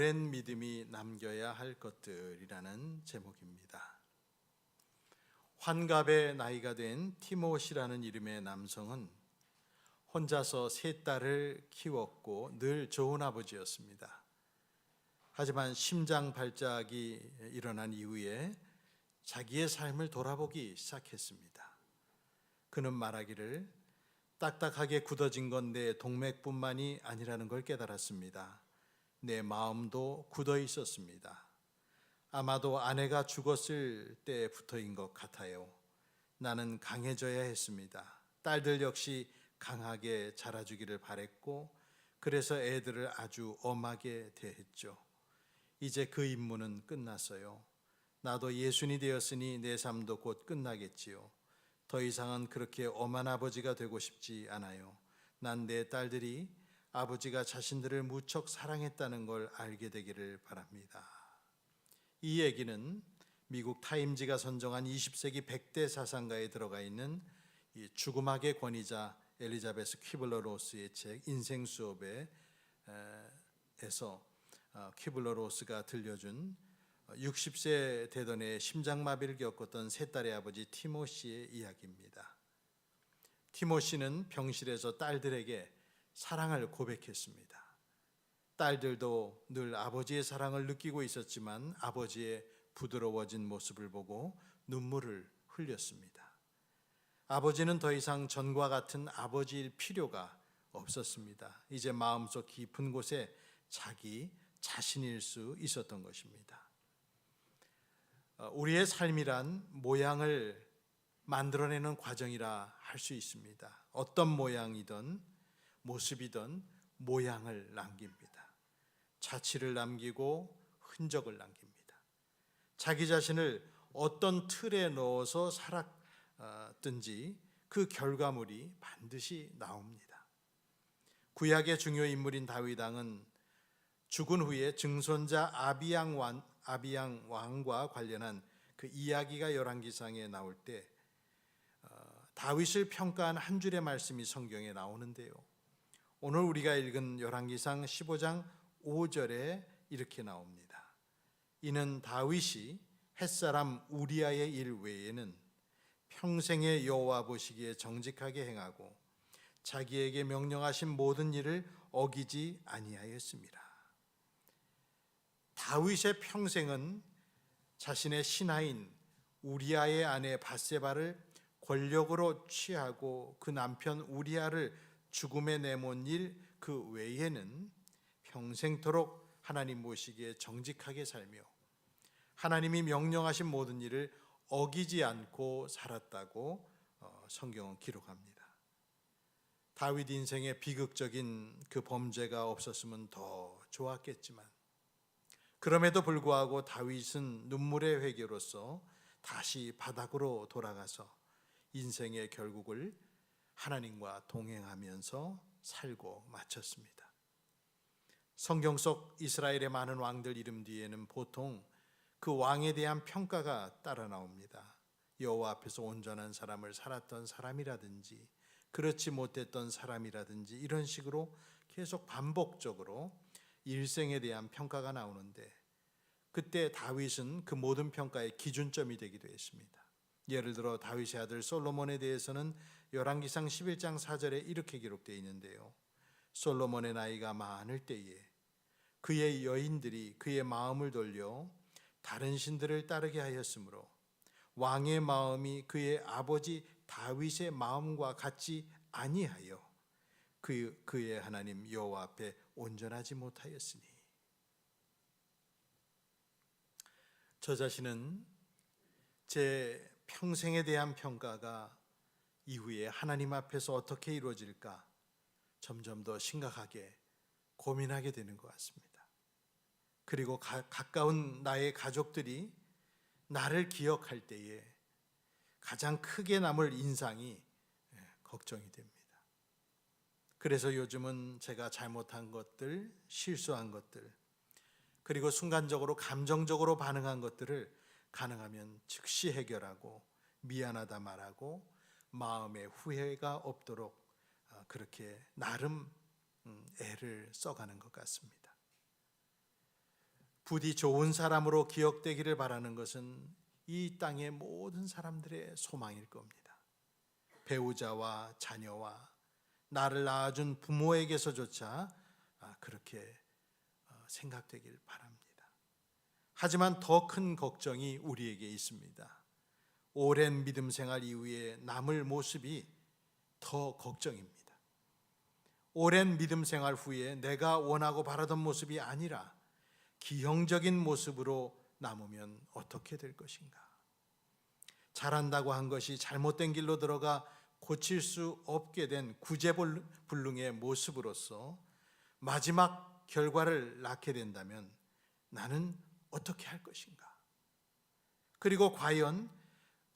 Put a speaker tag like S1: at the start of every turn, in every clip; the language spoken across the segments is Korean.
S1: 오랜 믿음이 남겨야 할 것들이라는 제목입니다. 환갑의 나이가 된 티모시라는 이름의 남성은 혼자서 세 딸을 키웠고 늘 좋은 아버지였습니다. 하지만 심장 발작이 일어난 이후에 자기의 삶을 돌아보기 시작했습니다. 그는 말하기를 딱딱하게 굳어진 건 내 동맥뿐만이 아니라는 걸 깨달았습니다. 내 마음도 굳어 있었습니다. 아마도 아내가 죽었을 때부터인 것 같아요. 나는 강해져야 했습니다. 딸들 역시 강하게 자라주기를 바랬고 그래서 애들을 아주 엄하게 대했죠. 이제 그 임무는 끝났어요. 나도 예순이 되었으니 내 삶도 곧 끝나겠지요. 더 이상은 그렇게 엄한 아버지가 되고 싶지 않아요. 난 내 딸들이 아버지가 자신들을 무척 사랑했다는 걸 알게 되기를 바랍니다. 이 얘기는 미국 타임지가 선정한 20세기 100대 사상가에 들어가 있는 이 죽음학의 권위자 엘리자베스 퀴블러 로스의 책 인생 수업에서 퀴블러 로스가 들려준 60세 되던 해 심장마비를 겪었던 세 딸의 아버지 티모시의 이야기입니다. 티모시는 병실에서 딸들에게 사랑을 고백했습니다. 딸들도 늘 아버지의 사랑을 느끼고 있었지만 아버지의 부드러워진 모습을 보고 눈물을 흘렸습니다. 아버지는 더 이상 전과 같은 아버지일 필요가 없었습니다. 이제 마음속 깊은 곳에 자기 자신일 수 있었던 것입니다. 우리의 삶이란 모양을 만들어내는 과정이라 할 수 있습니다. 어떤 모양이든 모습이든 모양을 남깁니다. 자취를 남기고 흔적을 남깁니다. 자기 자신을 어떤 틀에 넣어서 살았든지 그 결과물이 반드시 나옵니다. 구약의 중요 인물인 다윗 왕은 죽은 후에 증손자 아비양 왕과 관련한 그 이야기가 열왕기상에 나올 때 다윗을 평가한 한 줄의 말씀이 성경에 나오는데요. 오늘 우리가 읽은 열왕기상 15장 5절에 이렇게 나옵니다. 이는 다윗이 햇사람 우리아의 일 외에는 평생의 여호와 보시기에 정직하게 행하고 자기에게 명령하신 모든 일을 어기지 아니하였습니다. 다윗의 평생은 자신의 신하인 우리아의 아내 밧세바를 권력으로 취하고 그 남편 우리아를 죽음에 내몬 일 그 외에는 평생토록 하나님 보시기에 정직하게 살며 하나님이 명령하신 모든 일을 어기지 않고 살았다고 성경은 기록합니다. 다윗 인생의 비극적인 그 범죄가 없었으면 더 좋았겠지만 그럼에도 불구하고 다윗은 눈물의 회개로서 다시 바닥으로 돌아가서 인생의 결국을 하나님과 동행하면서 살고 마쳤습니다. 성경 속 이스라엘의 많은 왕들 이름 뒤에는 보통 그 왕에 대한 평가가 따라 나옵니다. 여호와 앞에서 온전한 사람을 살았던 사람이라든지 그렇지 못했던 사람이라든지 이런 식으로 계속 반복적으로 일생에 대한 평가가 나오는데 그때 다윗은 그 모든 평가의 기준점이 되기도 했습니다. 예를 들어 다윗의 아들 솔로몬에 대해서는 열왕기상 11장 4절에 이렇게 기록되어 있는데요. 솔로몬의 나이가 많을 때에 그의 여인들이 그의 마음을 돌려 다른 신들을 따르게 하였으므로 왕의 마음이 그의 아버지 다윗의 마음과 같지 아니하여 그의 하나님 여호와 앞에 온전하지 못하였으니. 저 자신은 제 평생에 대한 평가가 이후에 하나님 앞에서 어떻게 이루어질까 점점 더 심각하게 고민하게 되는 것 같습니다. 그리고 가까운 나의 가족들이 나를 기억할 때에 가장 크게 남을 인상이 걱정이 됩니다. 그래서 요즘은 제가 잘못한 것들, 실수한 것들, 그리고 순간적으로 감정적으로 반응한 것들을 가능하면 즉시 해결하고 미안하다 말하고 마음에 후회가 없도록 그렇게 나름 애를 써가는 것 같습니다. 부디 좋은 사람으로 기억되기를 바라는 것은 이 땅의 모든 사람들의 소망일 겁니다. 배우자와 자녀와 나를 낳아준 부모에게서조차 그렇게 생각되길 바랍니다. 하지만 더 큰 걱정이 우리에게 있습니다. 오랜 믿음 생활 이후에 남을 모습이 더 걱정입니다. 오랜 믿음 생활 후에 내가 원하고 바라던 모습이 아니라 기형적인 모습으로 남으면 어떻게 될 것인가? 잘한다고 한 것이 잘못된 길로 들어가 고칠 수 없게 된 구제불능의 모습으로서 마지막 결과를 낳게 된다면 나는 어떻게 할 것인가? 그리고 과연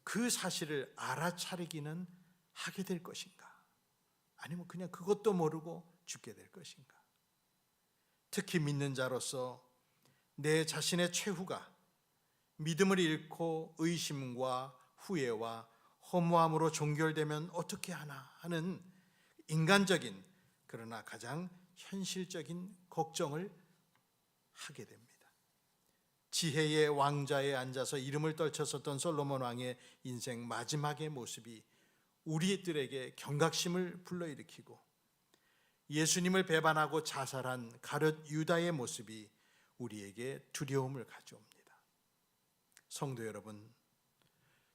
S1: 그 사실을 알아차리기는 하게 될 것인가? 아니면 그냥 그것도 모르고 죽게 될 것인가? 특히 믿는 자로서 내 자신의 최후가 믿음을 잃고 의심과 후회와 허무함으로 종결되면 어떻게 하나 하는 인간적인 그러나 가장 현실적인 걱정을 하게 됩니다. 지혜의 왕좌에 앉아서 이름을 떨쳤었던 솔로몬 왕의 인생 마지막의 모습이 우리들에게 경각심을 불러일으키고 예수님을 배반하고 자살한 가룟 유다의 모습이 우리에게 두려움을 가져옵니다. 성도 여러분,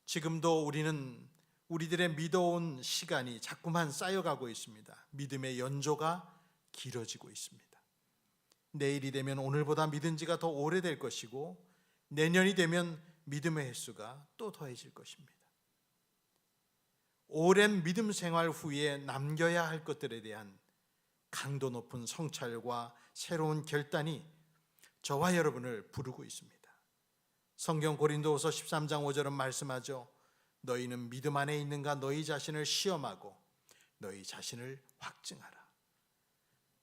S1: 지금도 우리는 우리들의 믿어온 시간이 자꾸만 쌓여가고 있습니다. 믿음의 연조가 길어지고 있습니다. 내일이 되면 오늘보다 믿은 지가 더 오래될 것이고 내년이 되면 믿음의 횟수가 또 더해질 것입니다. 오랜 믿음 생활 후에 남겨야 할 것들에 대한 강도 높은 성찰과 새로운 결단이 저와 여러분을 부르고 있습니다. 성경 고린도후서 13장 5절은 말씀하죠. 너희는 믿음 안에 있는가 너희 자신을 시험하고 너희 자신을 확증하라.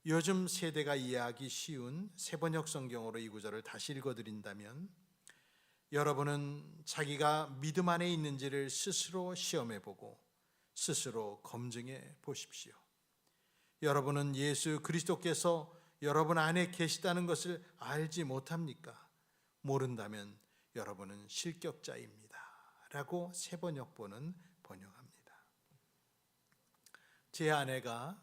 S1: 요즘 세대가 이해하기 쉬운 새번역 성경으로 이 구절을 다시 읽어드린다면 여러분은 자기가 믿음 안에 있는지를 스스로 시험해보고 스스로 검증해 보십시오. 여러분은 예수 그리스도께서 여러분 안에 계시다는 것을 알지 못합니까? 모른다면 여러분은 실격자입니다 라고 새번역본은 번역합니다. 제 아내가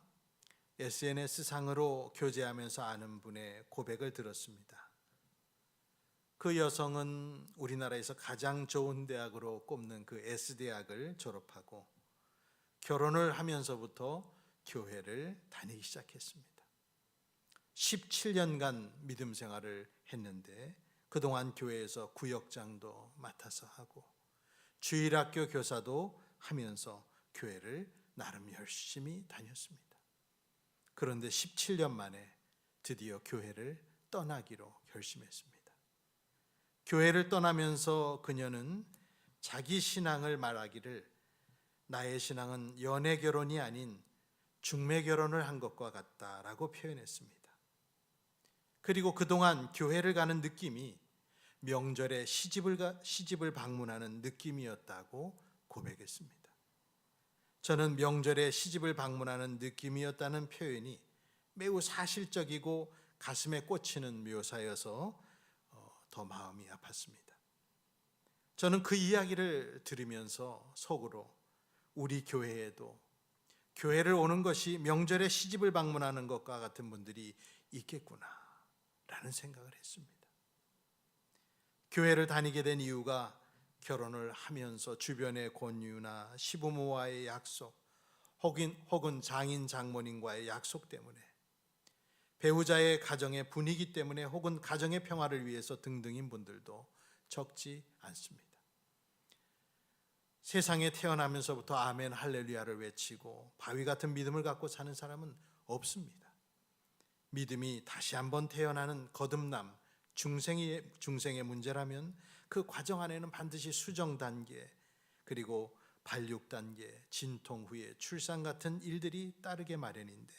S1: SNS상으로 교제하면서 아는 분의 고백을 들었습니다. 그 여성은 우리나라에서 가장 좋은 대학으로 꼽는 그 S대학을 졸업하고 결혼을 하면서부터 교회를 다니기 시작했습니다. 17년간 믿음 생활을 했는데 그동안 교회에서 구역장도 맡아서 하고 주일학교 교사도 하면서 교회를 나름 열심히 다녔습니다. 그런데 17년 만에 드디어 교회를 떠나기로 결심했습니다. 교회를 떠나면서 그녀는 자기 신앙을 말하기를 나의 신앙은 연애 결혼이 아닌 중매 결혼을 한 것과 같다라고 표현했습니다. 그리고 그동안 교회를 가는 느낌이 명절에 시집을 방문하는 느낌이었다고 고백했습니다. 저는 명절에 시집을 방문하는 느낌이었다는 표현이 매우 사실적이고 가슴에 꽂히는 묘사여서 더 마음이 아팠습니다. 저는 그 이야기를 들으면서 속으로 우리 교회에도 교회를 오는 것이 명절에 시집을 방문하는 것과 같은 분들이 있겠구나 라는 생각을 했습니다. 교회를 다니게 된 이유가 결혼을 하면서 주변의 권유나 시부모와의 약속 혹은 장인 장모님과의 약속 때문에 배우자의 가정의 분위기 때문에 혹은 가정의 평화를 위해서 등등인 분들도 적지 않습니다. 세상에 태어나면서부터 아멘 할렐루야를 외치고 바위 같은 믿음을 갖고 사는 사람은 없습니다. 믿음이 다시 한번 태어나는 거듭남, 중생의 문제라면 그 과정 안에는 반드시 수정 단계 그리고 발육 단계, 진통 후에 출산 같은 일들이 따르게 마련인데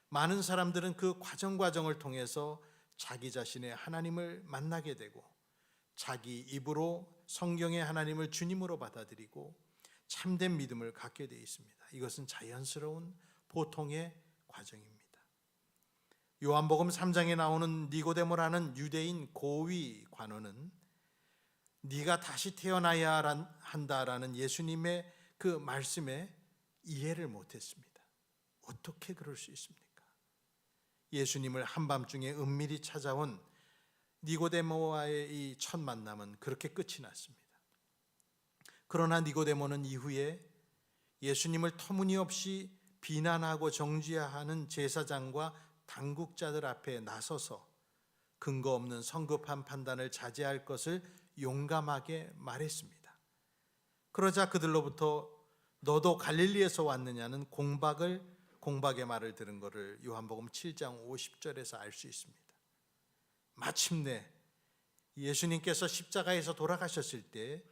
S1: 많은 사람들은 그 과정을 통해서 자기 자신의 하나님을 만나게 되고 자기 입으로 성경의 하나님을 주님으로 받아들이고 참된 믿음을 갖게 되어 있습니다. 이것은 자연스러운 보통의 과정입니다. 요한복음 3장에 나오는 니고데모라는 유대인 고위 관원은 네가 다시 태어나야 한다라는 예수님의 그 말씀에 이해를 못했습니다. 어떻게 그럴 수 있습니까? 예수님을 한밤중에 은밀히 찾아온 니고데모와의 이 첫 만남은 그렇게 끝이 났습니다. 그러나 니고데모는 이후에 예수님을 터무니없이 비난하고 정죄하는 제사장과 당국자들 앞에 나서서 근거 없는 성급한 판단을 자제할 것을 용감하게 말했습니다. 그러자 그들로부터 너도 갈릴리에서 왔느냐는 공박의 말을 들은 것을 요한복음 7장 50절에서 알 수 있습니다. 마침내 예수님께서 십자가에서 돌아가셨을 때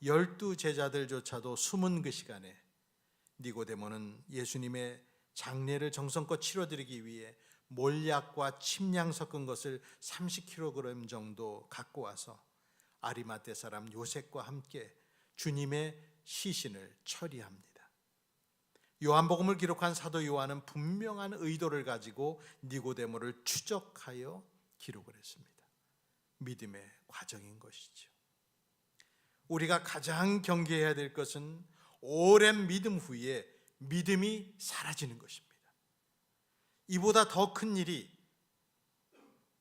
S1: 12 제자들조차도 숨은 그 시간에 니고데모는 예수님의 장례를 정성껏 치러드리기 위해 몰약과 침량 섞은 것을 30kg 정도 갖고 와서 아리마떼 사람 요셉과 함께 주님의 시신을 처리합니다. 요한복음을 기록한 사도 요한은 분명한 의도를 가지고 니고데모를 추적하여 기록을 했습니다. 믿음의 과정인 것이죠. 우리가 가장 경계해야 될 것은 오랜 믿음 후에 믿음이 사라지는 것입니다. 이보다 더 큰 일이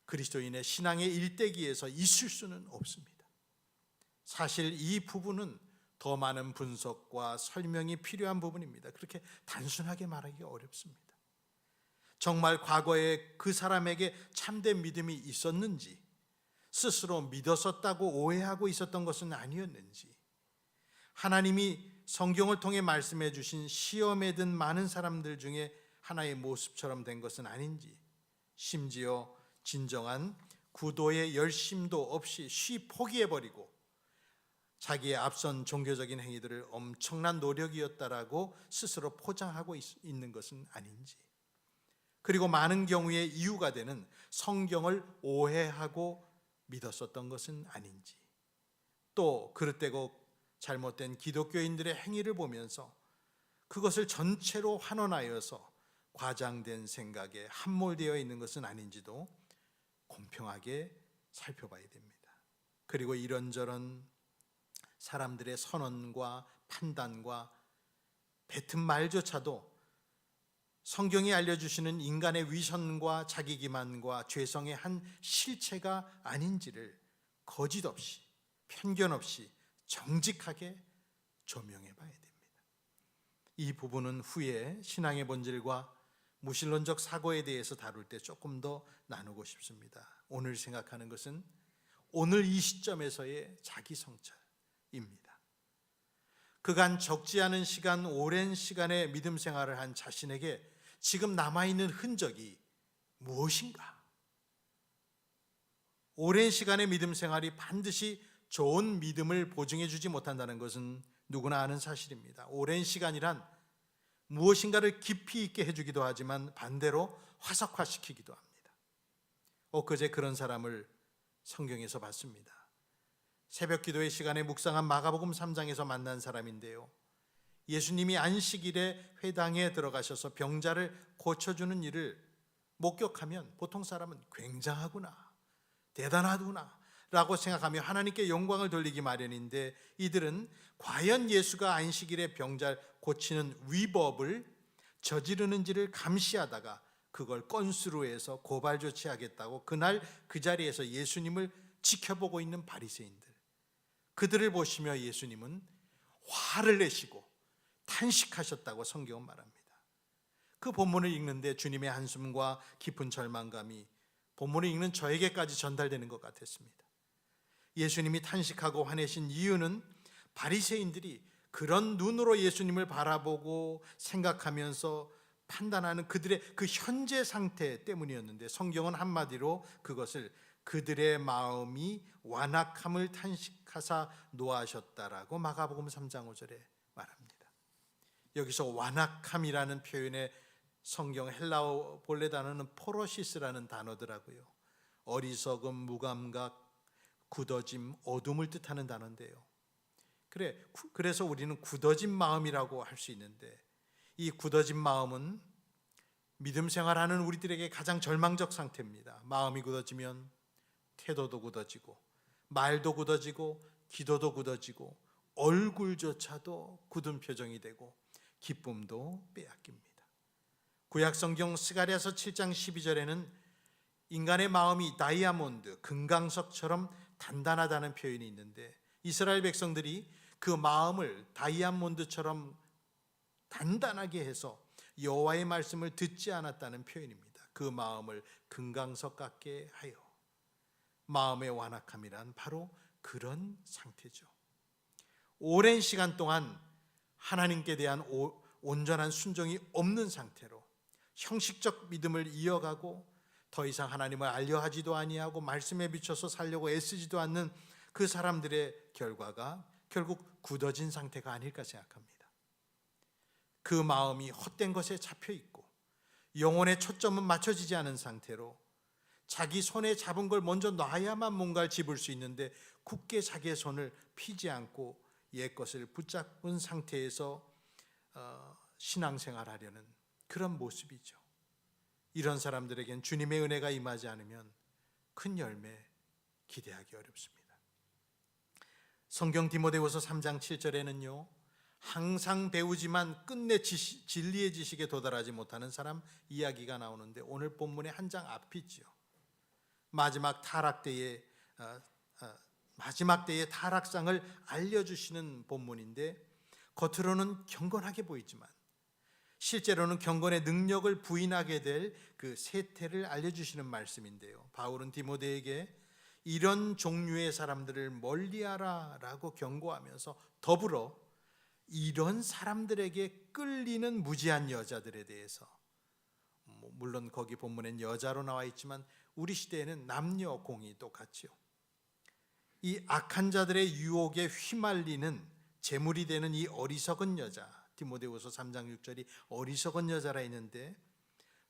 S1: 그리스도인의 신앙의 일대기에서 있을 수는 없습니다. 사실 이 부분은 더 많은 분석과 설명이 필요한 부분입니다. 그렇게 단순하게 말하기가 어렵습니다. 정말 과거에 그 사람에게 참된 믿음이 있었는지, 스스로 믿었었다고 오해하고 있었던 것은 아니었는지, 하나님이 성경을 통해 말씀해 주신 시험에 든 많은 사람들 중에 하나의 모습처럼 된 것은 아닌지, 심지어 진정한 구도의 열심도 없이 쉬 포기해버리고 자기의 앞선 종교적인 행위들을 엄청난 노력이었다라고 스스로 포장하고 있는 것은 아닌지, 그리고 많은 경우에 이유가 되는 성경을 오해하고 믿었었던 것은 아닌지, 또 그릇되고 잘못된 기독교인들의 행위를 보면서 그것을 전체로 환원하여서 과장된 생각에 함몰되어 있는 것은 아닌지도 공평하게 살펴봐야 됩니다. 그리고 이런저런 사람들의 선언과 판단과 뱉은 말조차도 성경이 알려주시는 인간의 위선과 자기기만과 죄성의 한 실체가 아닌지를 거짓 없이, 편견 없이 정직하게 조명해 봐야 됩니다. 이 부분은 후에 신앙의 본질과 무신론적 사고에 대해서 다룰 때 조금 더 나누고 싶습니다. 오늘 생각하는 것은 오늘 이 시점에서의 자기 성찰입니다. 그간 적지 않은 시간, 오랜 시간의 믿음 생활을 한 자신에게 지금 남아있는 흔적이 무엇인가? 오랜 시간의 믿음 생활이 반드시 좋은 믿음을 보증해 주지 못한다는 것은 누구나 아는 사실입니다. 오랜 시간이란 무엇인가를 깊이 있게 해주기도 하지만 반대로 화석화시키기도 합니다. 엊그제 그런 사람을 성경에서 봤습니다. 새벽 기도의 시간에 묵상한 마가복음 3장에서 만난 사람인데요, 예수님이 안식일에 회당에 들어가셔서 병자를 고쳐주는 일을 목격하면 보통 사람은 굉장하구나, 대단하구나 라고 생각하며 하나님께 영광을 돌리기 마련인데, 이들은 과연 예수가 안식일에 병자를 고치는 위법을 저지르는지를 감시하다가 그걸 건수로 해서 고발 조치하겠다고 그날 그 자리에서 예수님을 지켜보고 있는 바리새인들, 그들을 보시며 예수님은 화를 내시고 탄식하셨다고 성경은 말합니다. 그 본문을 읽는데 주님의 한숨과 깊은 절망감이 본문을 읽는 저에게까지 전달되는 것 같았습니다. 예수님이 탄식하고 화내신 이유는 바리새인들이 그런 눈으로 예수님을 바라보고 생각하면서 판단하는 그들의 그 현재 상태 때문이었는데, 성경은 한마디로 그것을 그들의 마음이 완악함을 탄식하사 노하셨다라고 마가복음 3장 5절에 말합니다. 여기서 완악함이라는 표현의 성경 헬라어 본래 단어는 포로시스라는 단어더라고요. 어리석음, 무감각, 굳어짐, 어둠을 뜻하는 단어인데요, 그래서 우리는 굳어진 마음이라고 할 수 있는데, 이 굳어진 마음은 믿음 생활하는 우리들에게 가장 절망적 상태입니다. 마음이 굳어지면 태도도 굳어지고 말도 굳어지고 기도도 굳어지고 얼굴조차도 굳은 표정이 되고 기쁨도 빼앗깁니다. 구약 성경 스가랴서 7장 12절에는 인간의 마음이 다이아몬드, 금강석처럼 단단하다는 표현이 있는데 이스라엘 백성들이 그 마음을 다이아몬드처럼 단단하게 해서 여호와의 말씀을 듣지 않았다는 표현입니다. 그 마음을 금강석 같게 하여. 마음의 완악함이란 바로 그런 상태죠. 오랜 시간 동안 하나님께 대한 온전한 순종이 없는 상태로 형식적 믿음을 이어가고 더 이상 하나님을 알려하지도 아니하고 말씀에 비춰서 살려고 애쓰지도 않는 그 사람들의 결과가 결국 굳어진 상태가 아닐까 생각합니다. 그 마음이 헛된 것에 잡혀 있고 영혼의 초점은 맞춰지지 않은 상태로 자기 손에 잡은 걸 먼저 놔야만 뭔가를 집을 수 있는데 굳게 자기의 손을 피지 않고 옛 것을 붙잡은 상태에서 신앙생활하려는 그런 모습이죠. 이런 사람들에겐 주님의 은혜가 임하지 않으면 큰 열매 기대하기 어렵습니다. 성경 디모데후서 3장 7절에는요, 항상 배우지만 끝내 진리의 지식에 도달하지 못하는 사람 이야기가 나오는데 오늘 본문의 한 장 앞이죠. 마지막 때의 타락상을 알려주시는 본문인데 겉으로는 경건하게 보이지만 실제로는 경건의 능력을 부인하게 될 그 세태를 알려주시는 말씀인데요. 바울은 디모데에게 이런 종류의 사람들을 멀리하라 라고 경고하면서 더불어 이런 사람들에게 끌리는 무지한 여자들에 대해서, 물론 거기 본문엔 여자로 나와 있지만 우리 시대에는 남녀 공이 똑같죠. 이 악한 자들의 유혹에 휘말리는 제물이 되는 이 어리석은 여자, 디모데후서 3장 6절이 어리석은 여자라 했는데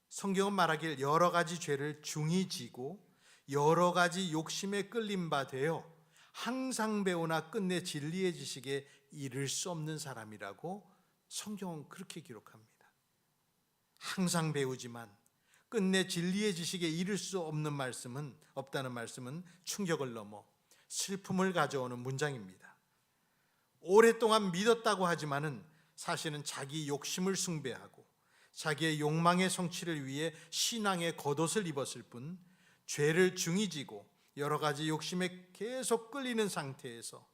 S1: 성경은 말하길 여러 가지 죄를 중히 지고 여러 가지 욕심에 끌림 바 되어 항상 배우나 끝내 진리의 지식에 이를 수 없는 사람이라고 성경은 그렇게 기록합니다. 항상 배우지만 끝내 진리의 지식에 이를 수 없다는 말씀은 충격을 넘어 슬픔을 가져오는 문장입니다. 오랫동안 믿었다고 하지만은 사실은 자기 욕심을 숭배하고 자기의 욕망의 성취를 위해 신앙의 겉옷을 입었을 뿐 죄를 중히 지고 여러 가지 욕심에 계속 끌리는 상태에서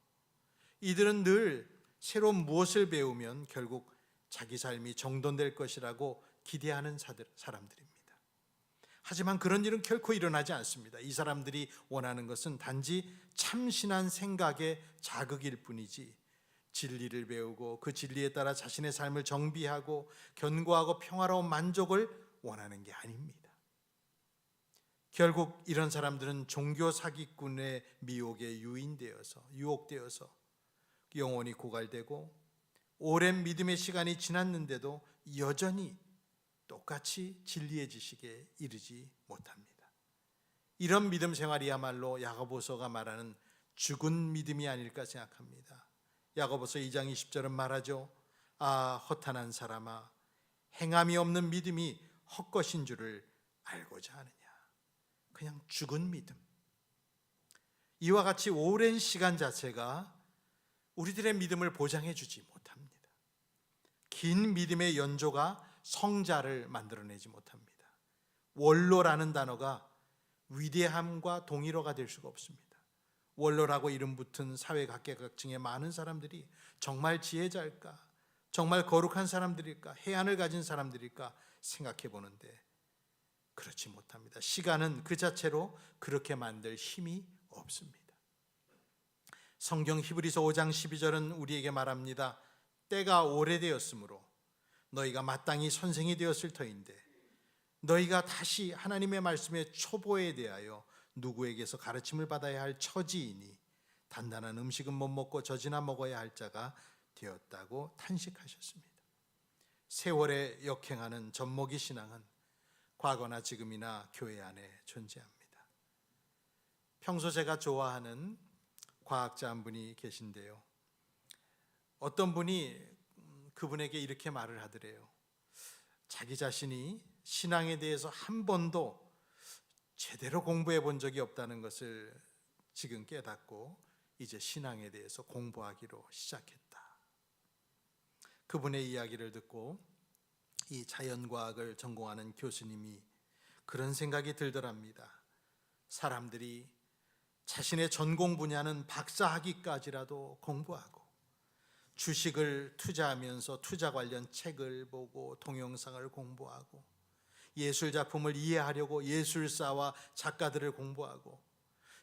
S1: 이들은 늘 새로운 무엇을 배우면 결국 자기 삶이 정돈될 것이라고 기대하는 사람들입니다. 하지만 그런 일은 결코 일어나지 않습니다. 이 사람들이 원하는 것은 단지 참신한 생각의 자극일 뿐이지 진리를 배우고 그 진리에 따라 자신의 삶을 정비하고 견고하고 평화로운 만족을 원하는 게 아닙니다. 결국 이런 사람들은 종교 사기꾼의 미혹에 유혹되어서 영혼이 고갈되고 오랜 믿음의 시간이 지났는데도 여전히 똑같이 진리의 지식에 이르지 못합니다. 이런 믿음 생활이야말로 야고보서가 말하는 죽은 믿음이 아닐까 생각합니다. 야고보서 2장 20절은 말하죠. 아, 허탄한 사람아, 행함이 없는 믿음이 헛것인 줄을 알고자 하느냐. 그냥 죽은 믿음. 이와 같이 오랜 시간 자체가 우리들의 믿음을 보장해 주지 못합니다. 긴 믿음의 연조가 성자를 만들어내지 못합니다. 원로라는 단어가 위대함과 동일어가 될 수가 없습니다. 원로라고 이름 붙은 사회 각계각층의 많은 사람들이 정말 지혜자일까? 정말 거룩한 사람들일까? 해안을 가진 사람들일까? 생각해 보는데 그렇지 못합니다. 시간은 그 자체로 그렇게 만들 힘이 없습니다. 성경 히브리서 5장 12절은 우리에게 말합니다. 때가 오래되었으므로 너희가 마땅히 선생이 되었을 터인데 너희가 다시 하나님의 말씀의 초보에 대하여 누구에게서 가르침을 받아야 할 처지이니 단단한 음식은 못 먹고 젖이나 먹어야 할 자가 되었다고 탄식하셨습니다. 세월에 역행하는 젖먹이 신앙은 과거나 지금이나 교회 안에 존재합니다. 평소 제가 좋아하는 과학자 한 분이 계신데요. 어떤 분이 그분에게 이렇게 말을 하더래요. 자기 자신이 신앙에 대해서 한 번도 제대로 공부해 본 적이 없다는 것을 지금 깨닫고 이제 신앙에 대해서 공부하기로 시작했다. 그분의 이야기를 듣고 이 자연과학을 전공하는 교수님이 그런 생각이 들더랍니다. 사람들이 자신의 전공 분야는 박사학위까지라도 공부하고 주식을 투자하면서 투자 관련 책을 보고 동영상을 공부하고 예술 작품을 이해하려고 예술사와 작가들을 공부하고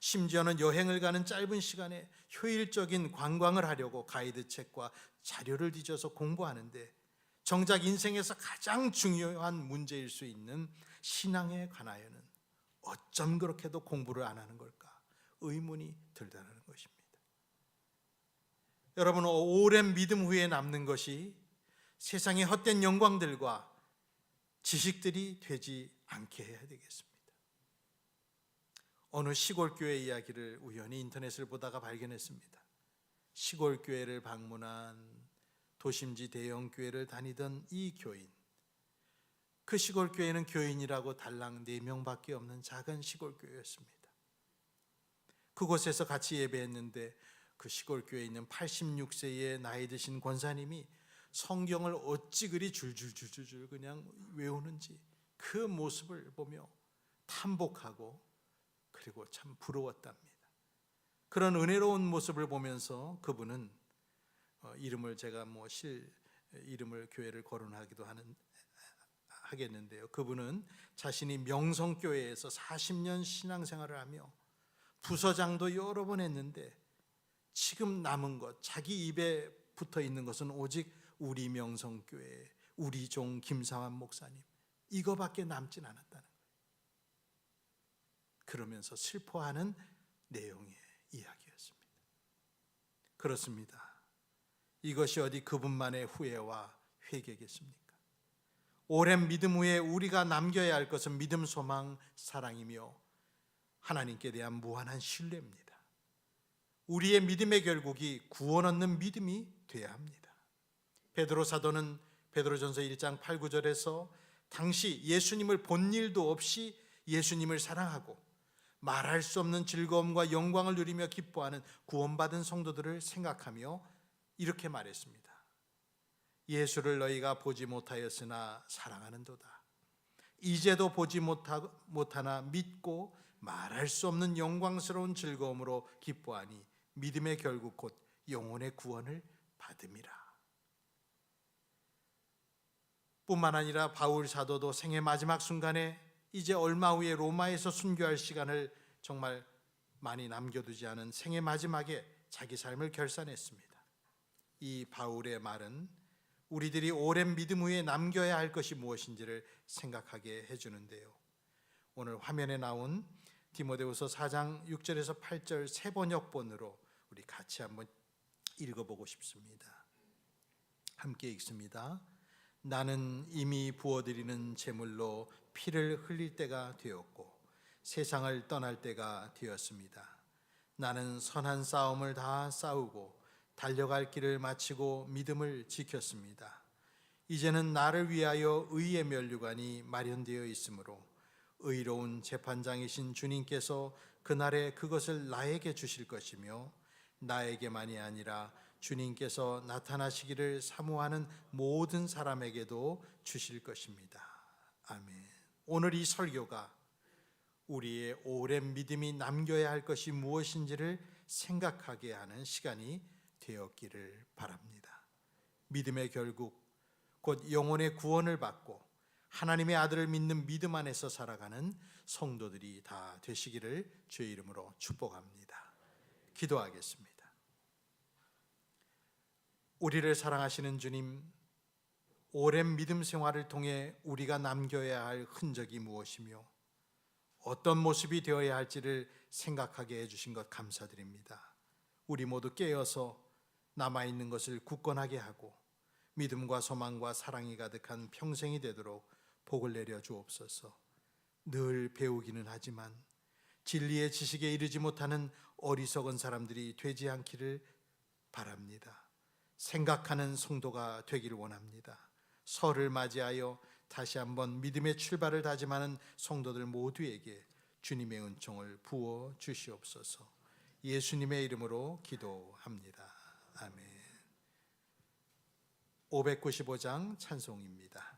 S1: 심지어는 여행을 가는 짧은 시간에 효율적인 관광을 하려고 가이드 책과 자료를 뒤져서 공부하는데 정작 인생에서 가장 중요한 문제일 수 있는 신앙에 관하여는 어쩜 그렇게도 공부를 안 하는 걸까 의문이 들다는 것입니다. 여러분, 오랜 믿음 후에 남는 것이 세상의 헛된 영광들과 지식들이 되지 않게 해야 되겠습니다. 어느 시골 교회 이야기를 우연히 인터넷을 보다가 발견했습니다. 시골 교회를 방문한 도심지 대형 교회를 다니던 이 교인, 그 시골 교회는 교인이라고 달랑 4명밖에 없는 작은 시골 교회였습니다. 그곳에서 같이 예배했는데 그 시골 교회에 있는 86세의 나이 드신 권사님이 성경을 어찌 그리 줄줄줄줄 그냥 외우는지 그 모습을 보며 탐복하고 그리고 참 부러웠답니다. 그런 은혜로운 모습을 보면서 그분은 이름을 제가 이름을 교회를 거론하기도 하겠는데요. 그분은 자신이 명성교회에서 40년 신앙생활을 하며 부서장도 여러 번 했는데 지금 남은 것, 자기 입에 붙어 있는 것은 오직 우리 명성교회, 우리 종 김사환 목사님, 이거밖에 남진 않았다는 거예요. 그러면서 슬퍼하는 내용의 이야기였습니다. 그렇습니다. 이것이 어디 그분만의 후회와 회개겠습니까? 오랜 믿음 후에 우리가 남겨야 할 것은 믿음, 소망, 사랑이며 하나님께 대한 무한한 신뢰입니다. 우리의 믿음의 결국이 구원 얻는 믿음이 되어야 합니다. 베드로 사도는 베드로전서 1장 8, 9절에서 당시 예수님을 본 일도 없이 예수님을 사랑하고 말할 수 없는 즐거움과 영광을 누리며 기뻐하는 구원받은 성도들을 생각하며 이렇게 말했습니다. 예수를 너희가 보지 못하였으나 사랑하는도다. 이제도 보지 못하나 믿고 말할 수 없는 영광스러운 즐거움으로 기뻐하니 믿음의 결국 곧 영혼의 구원을 받음이라. 뿐만 아니라 바울 사도도 생애 마지막 순간에 이제 얼마 후에 로마에서 순교할 시간을 정말 많이 남겨두지 않은 생애 마지막에 자기 삶을 결산했습니다. 이 바울의 말은 우리들이 오랜 믿음 후에 남겨야 할 것이 무엇인지를 생각하게 해주는데요. 오늘 화면에 나온 디모데후서 4장 6절에서 8절 새 번역본으로 우리 같이 한번 읽어보고 싶습니다. 함께 읽습니다. 나는 이미 부어드리는 제물로 피를 흘릴 때가 되었고 세상을 떠날 때가 되었습니다. 나는 선한 싸움을 다 싸우고 달려갈 길을 마치고 믿음을 지켰습니다. 이제는 나를 위하여 의의 면류관이 마련되어 있으므로 의로운 재판장이신 주님께서 그날에 그것을 나에게 주실 것이며 나에게만이 아니라 주님께서 나타나시기를 사모하는 모든 사람에게도 주실 것입니다. 아멘. 오늘 이 설교가 우리의 오랜 믿음이 남겨야 할 것이 무엇인지를 생각하게 하는 시간이 되었기를 바랍니다. 믿음의 결국 곧 영혼의 구원을 받고 하나님의 아들을 믿는 믿음 안에서 살아가는 성도들이 다 되시기를 주의 이름으로 축복합니다. 기도하겠습니다. 우리를 사랑하시는 주님, 오랜 믿음 생활을 통해 우리가 남겨야 할 흔적이 무엇이며 어떤 모습이 되어야 할지를 생각하게 해주신 것 감사드립니다. 우리 모두 깨어서 남아있는 것을 굳건하게 하고 믿음과 소망과 사랑이 가득한 평생이 되도록 복을 내려 주옵소서. 늘 배우기는 하지만 진리의 지식에 이르지 못하는 어리석은 사람들이 되지 않기를 바랍니다. 생각하는 성도가 되기를 원합니다. 설을 맞이하여 다시 한번 믿음의 출발을 다짐하는 성도들 모두에게 주님의 은총을 부어 주시옵소서. 예수님의 이름으로 기도합니다. 아멘. 595장 찬송입니다.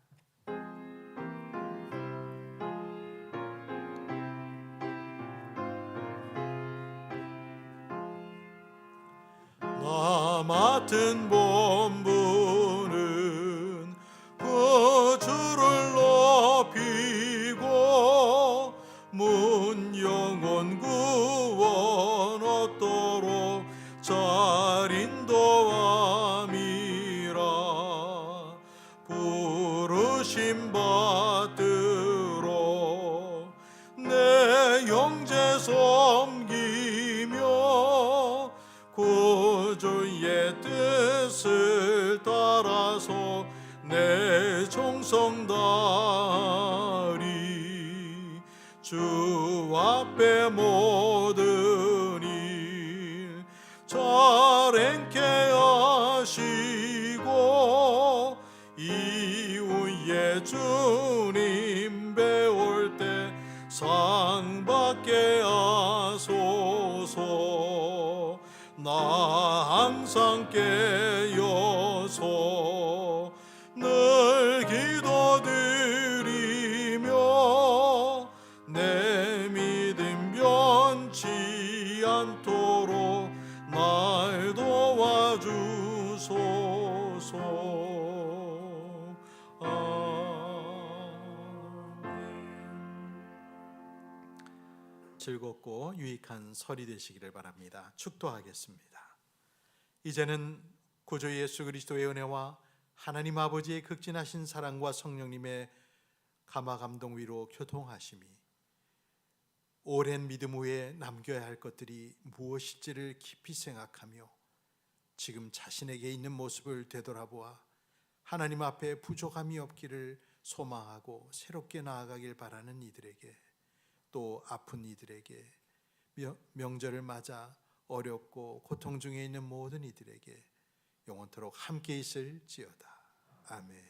S1: 나 맡은 본분은 구주를 높이고 문 영혼 구원 얻도록 잘 인도함이라. 부르심 받들어 내 형제 섬기며 구주의 뜻을 따라서 내 정성 다하리. 주 앞에 모든 일 잘 행케 하시고 이후에 주님 배울 때 상 받게 하소서. 나 항상 깨어서 늘 기도드리며 내 믿음 변치 않도록 날 도와주소서. 즐겁고 유익한 설이 되시기를 바랍니다. 축도하겠습니다. 이제는 구주 예수 그리스도의 은혜와 하나님 아버지의 극진하신 사랑과 성령님의 감화 감동 위로 교통하심이 오랜 믿음 후에 남겨야 할 것들이 무엇일지를 깊이 생각하며 지금 자신에게 있는 모습을 되돌아보아 하나님 앞에 부족함이 없기를 소망하고 새롭게 나아가길 바라는 이들에게, 또 아픈 이들에게, 명절을 맞아 어렵고 고통 중에 있는 모든 이들에게 영원토록 함께 있을지어다. 아멘.